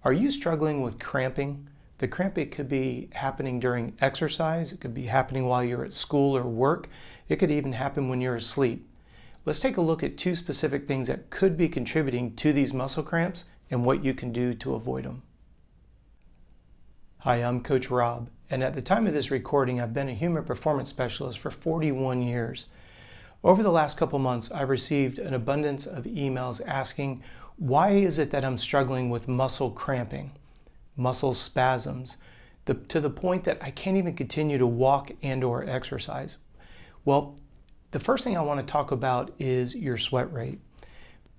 Are you struggling with cramping? The cramping could be happening during exercise. It could be happening while you're at school or work. It could even happen when you're asleep. Let's take a look at two specific things that could be contributing to these muscle cramps and what you can do to avoid them. Hi, I'm Coach Robb, and at the time of this recording, I've been a human performance specialist for 41 years. Over the last couple months, I've received an abundance of emails asking, why is it that I'm struggling with muscle cramping, muscle spasms, to the point that I can't even continue to walk and or exercise? Well, the first thing I want to talk about is your sweat rate.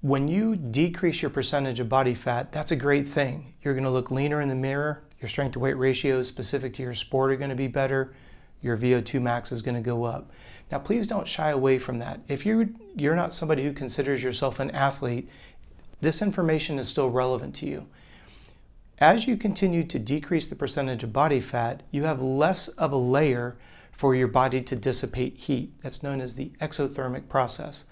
When you decrease your percentage of body fat, that's a great thing. You're going to look leaner in the mirror. Your strength to weight ratios specific to your sport are going to be better. Your VO2 max is going to go up. Now, please don't shy away from that. If you're not somebody who considers yourself an athlete, this information is still relevant to you. As you continue to decrease the percentage of body fat, you have less of a layer for your body to dissipate heat. That's known as the exothermic process.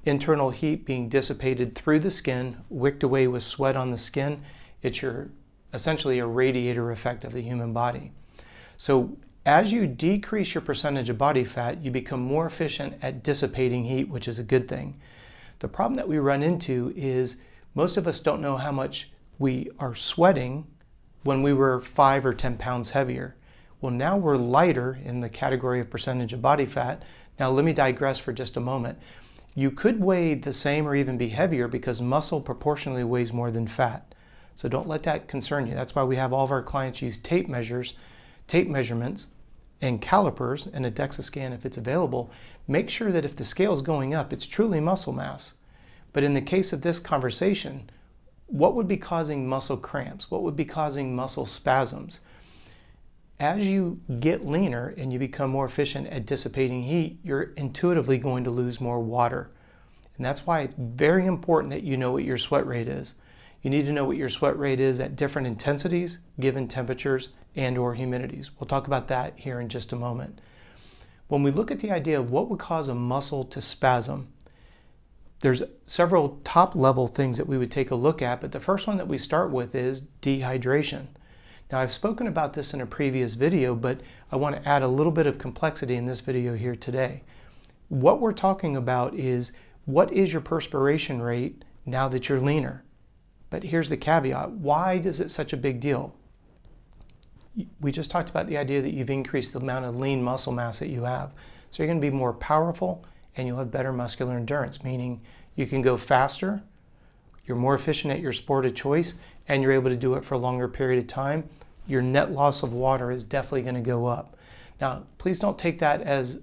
Internal heat being dissipated through the skin, wicked away with sweat on the skin. It's essentially a radiator effect of the human body. So as you decrease your percentage of body fat, you become more efficient at dissipating heat, which is a good thing. The problem that we run into is most of us don't know how much we are sweating when we were 5 or 10 pounds heavier. Well, now we're lighter in the category of percentage of body fat. Now let me digress for just a moment. You could weigh the same or even be heavier because muscle proportionally weighs more than fat. So don't let that concern you. That's why we have all of our clients use tape measurements, and calipers and a DEXA scan if it's available. Make sure that if the scale is going up, it's truly muscle mass. But in the case of this conversation, what would be causing muscle cramps? What would be causing muscle spasms? As you get leaner and you become more efficient at dissipating heat, you're intuitively going to lose more water. And that's why it's very important that you know what your sweat rate is. You need to know what your sweat rate is at different intensities, given temperatures and or humidities. We'll talk about that here in just a moment. When we look at the idea of what would cause a muscle to spasm, there's several top level things that we would take a look at, but the first one that we start with is dehydration. Now, I've spoken about this in a previous video, but I want to add a little bit of complexity in this video here today. What we're talking about is, what is your perspiration rate now that you're leaner? But here's the caveat. Why is it such a big deal? We just talked about the idea that you've increased the amount of lean muscle mass that you have. So you're going to be more powerful and you'll have better muscular endurance, meaning you can go faster, you're more efficient at your sport of choice, and you're able to do it for a longer period of time. Your net loss of water is definitely going to go up. Now, please don't take that as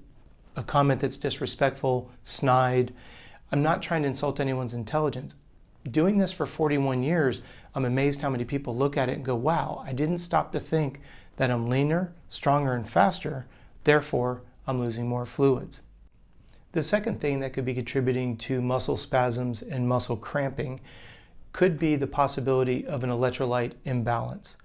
a comment that's disrespectful, snide. I'm not trying to insult anyone's intelligence. Doing this for 41 years, I'm amazed how many people look at it and go, wow, I didn't stop to think that I'm leaner, stronger, and faster, therefore I'm losing more fluids. The second thing that could be contributing to muscle spasms and muscle cramping could be the possibility of an electrolyte imbalance.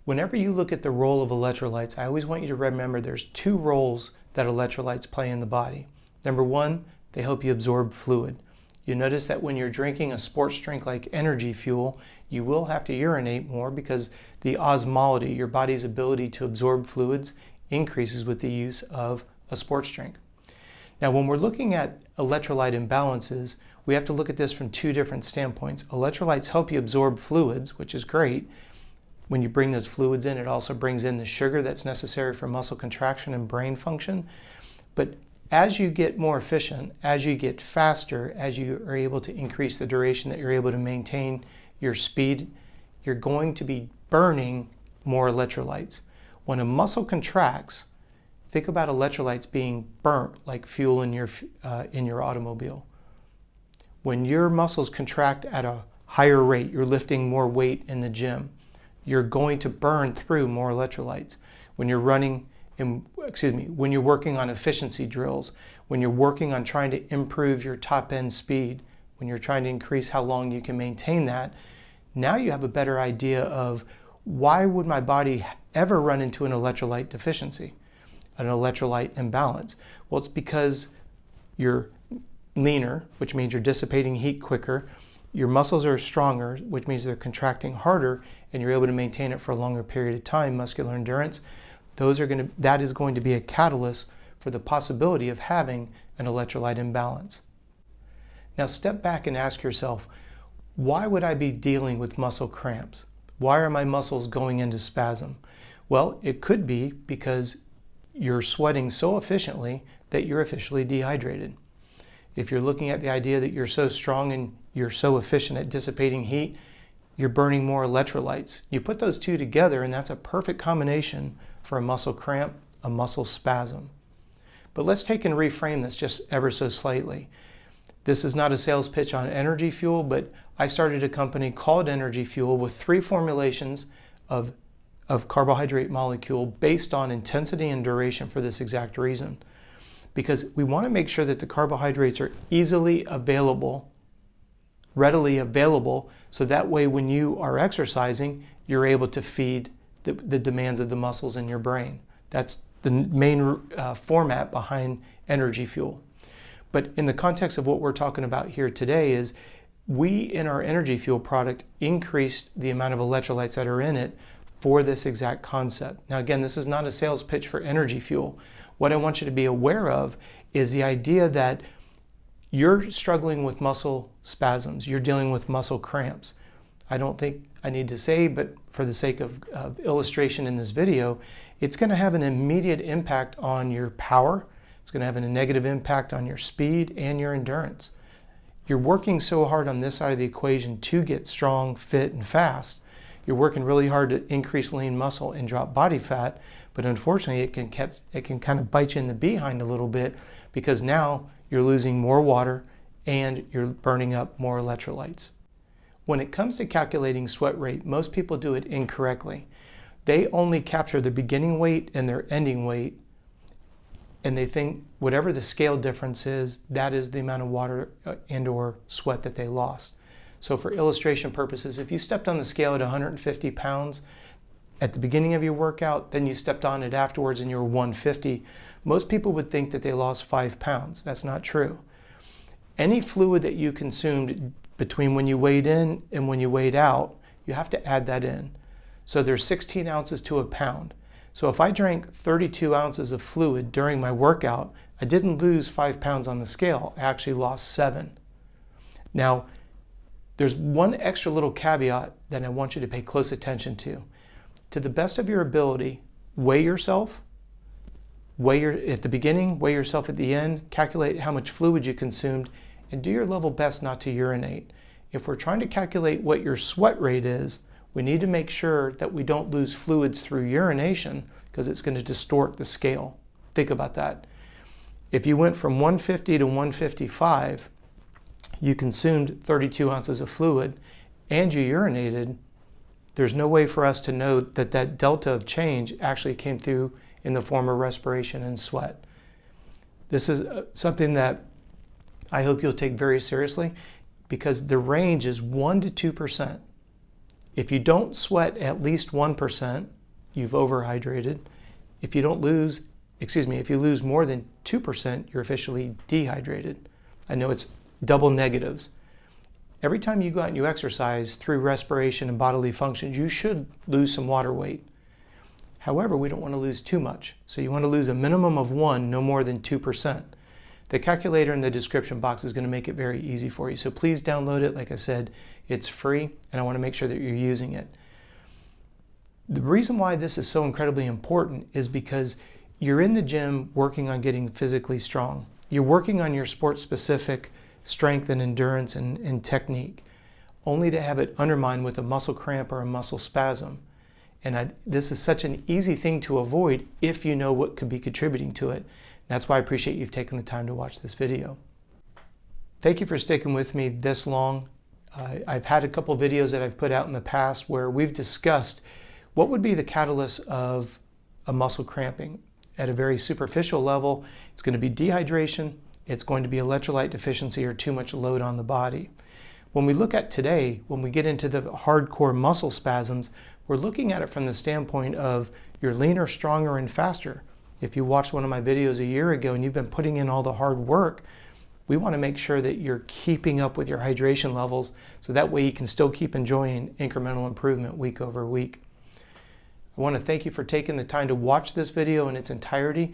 Whenever you look at the role of electrolytes, I always want you to remember there's two roles that electrolytes play in the body. Number one, they help you absorb fluid. You notice that when you're drinking a sports drink like energy fuel, you will have to urinate more because the osmolality, your body's ability to absorb fluids, increases with the use of a sports drink. Now, when we're looking at electrolyte imbalances, we have to look at this from two different standpoints. Electrolytes help you absorb fluids, which is great. When you bring those fluids in, it also brings in the sugar that's necessary for muscle contraction and brain function. But as you get more efficient, as you get faster, as you are able to increase the duration that you're able to maintain your speed, you're going to be burning more electrolytes. When a muscle contracts, think about electrolytes being burnt like fuel in your automobile. When your muscles contract at a higher rate, you're lifting more weight in the gym, you're going to burn through more electrolytes. When you're when you're working on efficiency drills, when you're working on trying to improve your top end speed, when you're trying to increase how long you can maintain that, now you have a better idea of why would my body ever run into an electrolyte deficiency, an electrolyte imbalance? Well, it's because you're leaner, which means you're dissipating heat quicker. your muscles are stronger, which means they're contracting harder, and you're able to maintain it for a longer period of time, muscular endurance, that is going to be a catalyst for the possibility of having an electrolyte imbalance. Now step back and ask yourself, why would I be dealing with muscle cramps? Why are my muscles going into spasm? Well, it could be because you're sweating so efficiently that you're officially dehydrated. If you're looking at the idea that you're so strong and you're so efficient at dissipating heat, you're burning more electrolytes. You put those two together and that's a perfect combination for a muscle cramp, a muscle spasm. But let's take and reframe this just ever so slightly. This is not a sales pitch on Energy Fuel, but I started a company called Energy Fuel with 3 formulations of carbohydrate molecule based on intensity and duration for this exact reason. Because we want to make sure that the carbohydrates are easily available, readily available, so that way when you are exercising, you're able to feed the demands of the muscles in your brain. That's the main format behind Energy Fuel. But in the context of what we're talking about here today is we, in our Energy Fuel product, increased the amount of electrolytes that are in it for this exact concept. Now again, this is not a sales pitch for Energy Fuel. What I want you to be aware of is the idea that you're struggling with muscle spasms, you're dealing with muscle cramps. I don't think I need to say, but for the sake of illustration in this video, it's going to have an immediate impact on your power. It's going to have a negative impact on your speed and your endurance. You're working so hard on this side of the equation to get strong, fit, and fast. You're working really hard to increase lean muscle and drop body fat, but unfortunately it can kind of bite you in the behind a little bit because now you're losing more water and you're burning up more electrolytes. When it comes to calculating sweat rate, most people do it incorrectly. They only capture their beginning weight and their ending weight, and they think whatever the scale difference is, that is the amount of water and or sweat that they lost. So for illustration purposes, if you stepped on the scale at 150 pounds at the beginning of your workout, then you stepped on it afterwards and you were 150, most people would think that they lost 5 pounds. That's not true. Any fluid that you consumed between when you weighed in and when you weighed out, you have to add that in. So there's 16 ounces to a pound. So if I drank 32 ounces of fluid during my workout, I didn't lose 5 pounds on the scale. I actually lost 7. Now, there's one extra little caveat that I want you to pay close attention to. To the best of your ability, weigh yourself, at the beginning, weigh yourself at the end, calculate how much fluid you consumed, and do your level best not to urinate. If we're trying to calculate what your sweat rate is, we need to make sure that we don't lose fluids through urination because it's going to distort the scale. Think about that. If you went from 150 to 155, you consumed 32 ounces of fluid and you urinated, there's no way for us to know that that delta of change actually came through in the form of respiration and sweat. This is something that I hope you'll take very seriously because the range is 1 to 2%. If you don't sweat at least 1%, you've overhydrated. If you lose more than 2%, you're officially dehydrated. I know it's double negatives. Every time you go out and you exercise through respiration and bodily functions, you should lose some water weight. However, we don't want to lose too much. So you want to lose a minimum of 1, no more than 2%. The calculator in the description box is going to make it very easy for you. So please download it. Like I said, it's free and I want to make sure that you're using it. The reason why this is so incredibly important is because you're in the gym working on getting physically strong. You're working on your sport-specific strength and endurance and technique, only to have it undermined with a muscle cramp or a muscle spasm. And this is such an easy thing to avoid if you know what could be contributing to it. That's why I appreciate you've taken the time to watch this video. Thank you for sticking with me this long. I've had a couple videos that I've put out in the past where we've discussed what would be the catalyst of a muscle cramping. At a very superficial level, it's going to be dehydration, it's going to be electrolyte deficiency or too much load on the body. When we look at today, when we get into the hardcore muscle spasms, we're looking at it from the standpoint of you're leaner, stronger, and faster. If you watched one of my videos a year ago and you've been putting in all the hard work, We want to make sure that you're keeping up with your hydration levels so that way you can still keep enjoying incremental improvement week over week. I want to thank you for taking the time to watch this video in its entirety.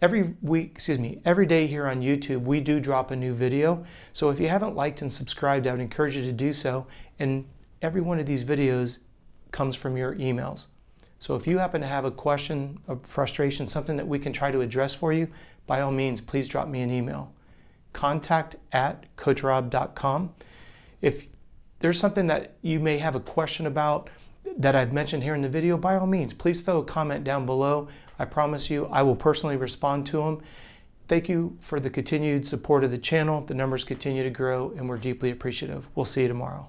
Every day here on YouTube, we do drop a new video. So if you haven't liked and subscribed, I would encourage you to do so. And every one of these videos comes from your emails. So if you happen to have a question, a frustration, something that we can try to address for you, by all means, please drop me an email. contact@coachrobb.com. If there's something that you may have a question about that I've mentioned here in the video, by all means, please throw a comment down below. I promise you, I will personally respond to them. Thank you for the continued support of the channel. The numbers continue to grow and we're deeply appreciative. We'll see you tomorrow.